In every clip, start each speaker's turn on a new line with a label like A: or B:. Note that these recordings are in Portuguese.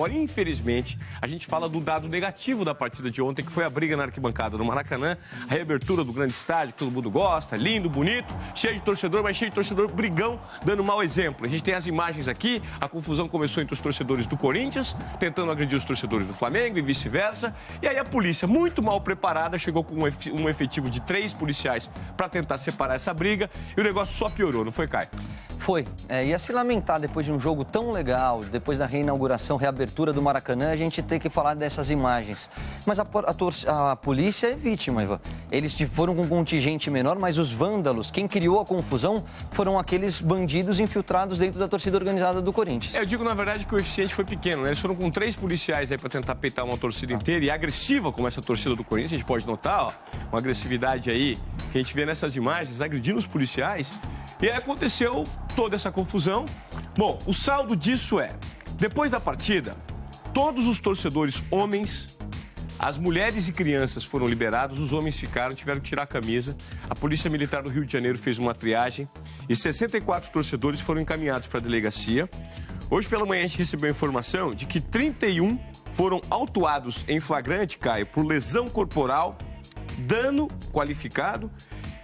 A: fora. E, infelizmente, a gente fala do dado negativo da partida de ontem, que foi a briga na arquibancada do Maracanã, a reabertura do grande estádio, que todo mundo gosta, lindo, bonito, cheio de torcedor, mas cheio de torcedor brigão, dando mau exemplo. A gente tem as imagens aqui, a confusão começou entre os torcedores do Corinthians, tentando agredir os torcedores do Flamengo e vice-versa. E aí a polícia, muito mal preparada, chegou com um efetivo de 3 policiais para tentar separar essa briga, e o negócio só piorou, não foi, Caio?
B: Foi. Ia se lamentar depois de um jogo tão legal, depois da reinauguração, reabertura do Maracanã, a gente ter que falar dessas imagens. Mas a polícia é vítima, Ivan. Eles foram com um contingente menor, mas os vândalos, quem criou a confusão, foram aqueles bandidos infiltrados dentro da torcida organizada do Corinthians.
A: Eu digo, na verdade, que o eficiente foi pequeno, né? Eles foram com 3 policiais aí para tentar peitar uma torcida inteira, e agressiva como essa torcida do Corinthians, a gente pode notar, ó, uma agressividade aí que a gente vê nessas imagens, agredindo os policiais. E aí aconteceu toda essa confusão. Bom, o saldo disso é, depois da partida, todos os torcedores homens, as mulheres e crianças foram liberados, os homens ficaram, tiveram que tirar a camisa. A Polícia Militar do Rio de Janeiro fez uma triagem e 64 torcedores foram encaminhados para a delegacia. Hoje pela manhã a gente recebeu a informação de que 31 foram autuados em flagrante, Caio, por lesão corporal, dano qualificado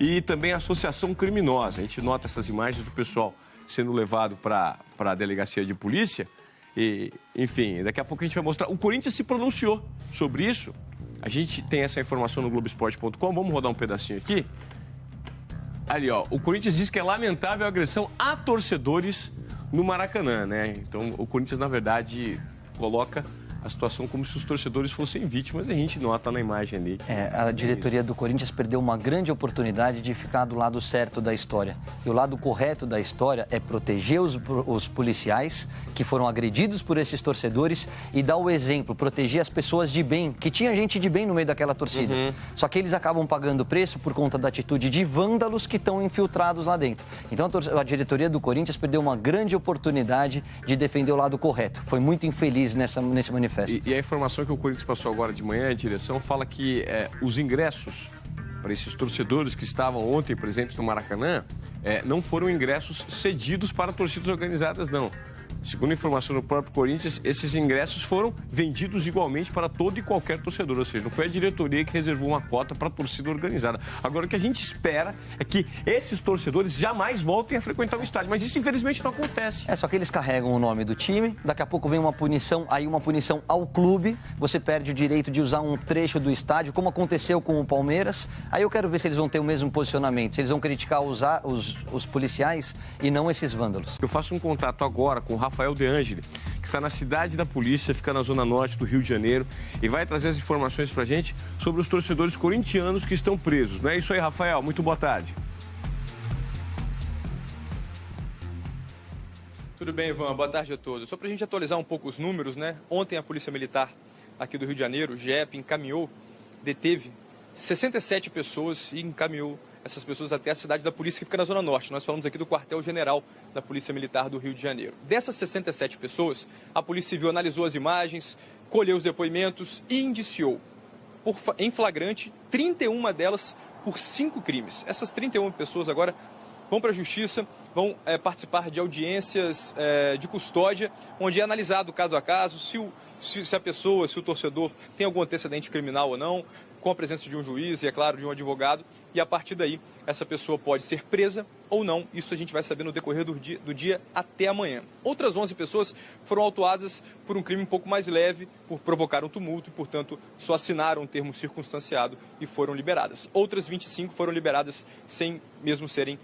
A: e também associação criminosa. A gente nota essas imagens do pessoal sendo levado para a delegacia de polícia. E, enfim, daqui a pouco a gente vai mostrar. O Corinthians se pronunciou sobre isso. A gente tem essa informação no Globoesporte.com. Vamos rodar um pedacinho aqui. Ali, ó. O Corinthians diz que é lamentável a agressão a torcedores no Maracanã, né? Então, o Corinthians, na verdade, coloca a situação como se os torcedores fossem vítimas, e a gente nota na imagem ali.
B: A diretoria do Corinthians perdeu uma grande oportunidade de ficar do lado certo da história. E o lado correto da história é proteger os policiais que foram agredidos por esses torcedores e dar o exemplo, proteger as pessoas de bem, que tinha gente de bem no meio daquela torcida. Só que eles acabam pagando preço por conta da atitude de vândalos que estão infiltrados lá dentro. Então a diretoria do Corinthians perdeu uma grande oportunidade de defender o lado correto. Foi muito infeliz nesse manifesto.
A: E a informação que o Corinthians passou agora de manhã, a direção, fala que os ingressos para esses torcedores que estavam ontem presentes no Maracanã não foram ingressos cedidos para torcidas organizadas, não. Segundo a informação do próprio Corinthians, esses ingressos foram vendidos igualmente para todo e qualquer torcedor, ou seja, não foi a diretoria que reservou uma cota para a torcida organizada. Agora, o que a gente espera é que esses torcedores jamais voltem a frequentar o estádio, mas isso infelizmente não acontece.
B: Só que eles carregam o nome do time, daqui a pouco vem uma punição ao clube, você perde o direito de usar um trecho do estádio, como aconteceu com o Palmeiras. Aí eu quero ver se eles vão ter o mesmo posicionamento, se eles vão criticar os policiais e não esses vândalos.
A: Eu faço um contato agora com o Rafael De Angeli, que está na cidade da polícia, fica na zona norte do Rio de Janeiro, e vai trazer as informações para a gente sobre os torcedores corintianos que estão presos. Não é isso aí, Rafael? Muito boa tarde.
C: Tudo bem, Ivan? Boa tarde a todos. Só para a gente atualizar um pouco os números, né? Ontem a Polícia Militar aqui do Rio de Janeiro, o GEP, deteve 67 pessoas e encaminhou essas pessoas até a cidade da polícia que fica na Zona Norte. Nós falamos aqui do quartel-general da Polícia Militar do Rio de Janeiro. Dessas 67 pessoas, a Polícia Civil analisou as imagens, colheu os depoimentos e indiciou em flagrante 31 delas por 5 crimes. Essas 31 pessoas agora vão para a Justiça, vão participar de audiências de custódia, onde é analisado caso a caso se a pessoa, se o torcedor tem algum antecedente criminal ou não, com a presença de um juiz e, é claro, de um advogado, e a partir daí essa pessoa pode ser presa ou não. Isso a gente vai saber no decorrer do dia até amanhã. Outras 11 pessoas foram autuadas por um crime um pouco mais leve, por provocar um tumulto e, portanto, só assinaram um termo circunstanciado e foram liberadas. Outras 25 foram liberadas sem mesmo serem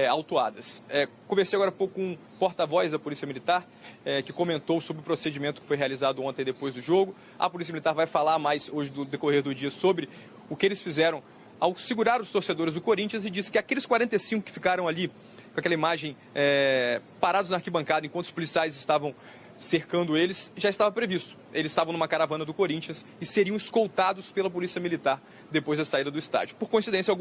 C: autuadas. Conversei agora há pouco com um porta-voz da Polícia Militar, que comentou sobre o procedimento que foi realizado ontem e depois do jogo. A Polícia Militar vai falar mais hoje no decorrer do dia sobre o que eles fizeram ao segurar os torcedores do Corinthians, e disse que aqueles 45 que ficaram ali com aquela imagem parados na arquibancada enquanto os policiais estavam cercando eles, já estava previsto. Eles estavam numa caravana do Corinthians e seriam escoltados pela Polícia Militar depois da saída do estádio. Por coincidência,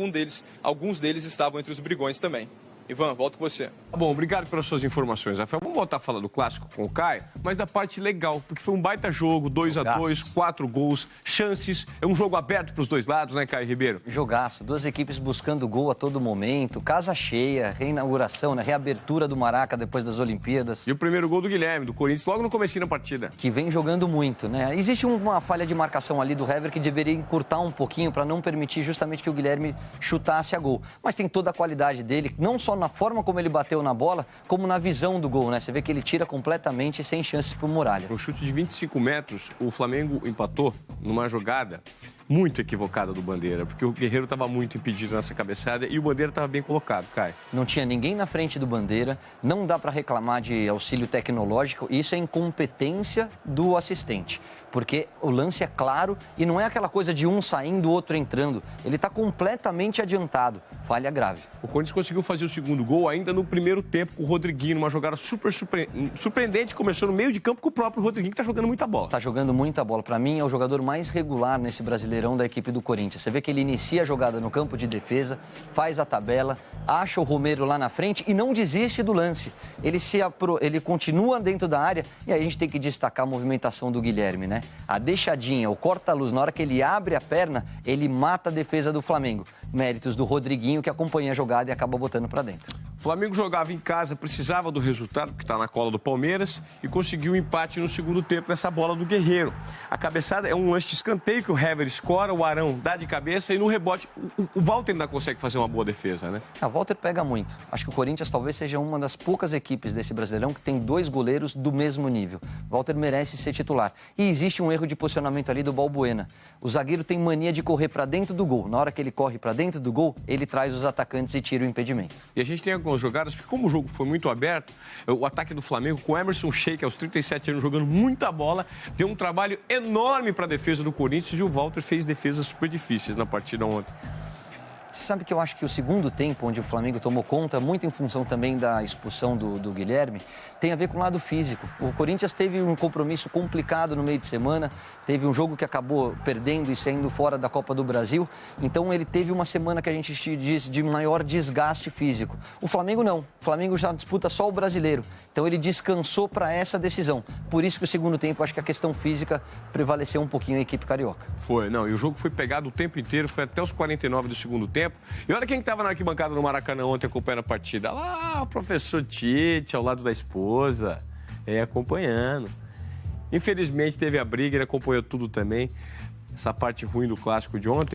C: alguns deles estavam entre os brigões também. Ivan, volto com você.
A: Bom, obrigado pelas suas informações, Rafael. Vamos voltar a falar do clássico com o Caio, mas da parte legal, porque foi um baita jogo, 2-2, 4 gols, chances, é um jogo aberto para os dois lados, né, Caio Ribeiro?
B: Jogaço, duas equipes buscando gol a todo momento, casa cheia, reinauguração, né, reabertura do Maraca depois das Olimpíadas.
A: E o primeiro gol do Guilherme, do Corinthians, logo no comecinho da partida.
B: Que vem jogando muito, né? Existe uma falha de marcação ali do Hever que deveria encurtar um pouquinho para não permitir justamente que o Guilherme chutasse a gol. Mas tem toda a qualidade dele, não só na forma como ele bateu na bola, como na visão do gol, né? Você vê que ele tira completamente sem chances pro Muralha.
A: Um chute de 25 metros, o Flamengo empatou numa jogada muito equivocada do Bandeira, porque o Guerreiro estava muito impedido nessa cabeçada e o Bandeira estava bem colocado, Caio.
B: Não tinha ninguém na frente do Bandeira, não dá para reclamar de auxílio tecnológico, isso é incompetência do assistente, porque o lance é claro e não é aquela coisa de um saindo, o outro entrando, ele está completamente adiantado, falha grave.
A: O Corinthians conseguiu fazer o segundo gol ainda no primeiro tempo com o Rodriguinho, numa jogada super surpreendente, começou no meio de campo com o próprio Rodriguinho, que está jogando muita bola.
B: Está jogando muita bola, para mim é o jogador mais regular nesse Brasileirão da equipe do Corinthians. Você vê que ele inicia a jogada no campo de defesa, faz a tabela, acha o Romero lá na frente e não desiste do lance. Ele continua dentro da área e aí a gente tem que destacar a movimentação do Guilherme, né? A deixadinha, o corta-luz, na hora que ele abre a perna, ele mata a defesa do Flamengo. Méritos do Rodriguinho, que acompanha a jogada e acaba botando para dentro.
A: O Flamengo jogava em casa, precisava do resultado, porque está na cola do Palmeiras, e conseguiu um empate no segundo tempo nessa bola do Guerreiro. A cabeçada é um lance de escanteio que o Hever escora, o Arão dá de cabeça e no rebote o Walter ainda consegue fazer uma boa defesa, né?
B: A Walter pega muito. Acho que o Corinthians talvez seja uma das poucas equipes desse Brasileirão que tem dois goleiros do mesmo nível. Walter merece ser titular. E existe um erro de posicionamento ali do Balbuena. O zagueiro tem mania de correr para dentro do gol. Na hora que ele corre para dentro do gol, ele traz os atacantes e tira o impedimento.
A: E a gente tem algumas jogadas, porque como o jogo foi muito aberto, o ataque do Flamengo com o Emerson Sheik aos 37 anos jogando muita bola, deu um trabalho enorme para a defesa do Corinthians e o Walter fez defesas super difíceis na partida ontem.
B: Você sabe que eu acho que o segundo tempo, onde o Flamengo tomou conta, muito em função também da expulsão do Guilherme, tem a ver com o lado físico. O Corinthians teve um compromisso complicado no meio de semana, teve um jogo que acabou perdendo e saindo fora da Copa do Brasil, então ele teve uma semana que a gente diz de maior desgaste físico. O Flamengo não, o Flamengo já disputa só o Brasileiro, então ele descansou para essa decisão. Por isso que o segundo tempo, acho que a questão física prevaleceu um pouquinho a equipe carioca.
A: Foi, não, e o jogo foi pegado o tempo inteiro, foi até os 49 do segundo tempo. E olha quem estava na arquibancada no Maracanã ontem acompanhando a partida. Lá, o professor Tite, ao lado da esposa, acompanhando. Infelizmente teve a briga, ele acompanhou tudo também. Essa parte ruim do clássico de ontem.